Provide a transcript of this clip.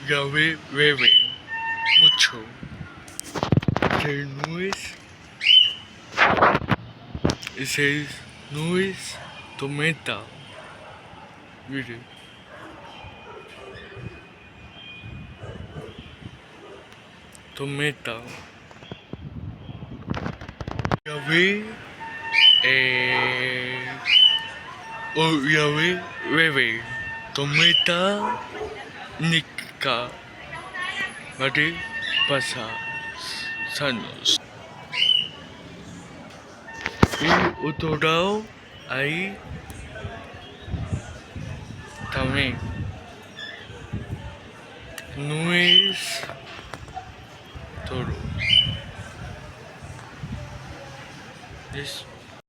llueve mucho. Esas nubes tormenta. Mire. Tormenta. Llueve. Llueve. Tormenta eléctrica. ¿Vale? Pasa años. Y otro lado, ahí también. No es todo. Es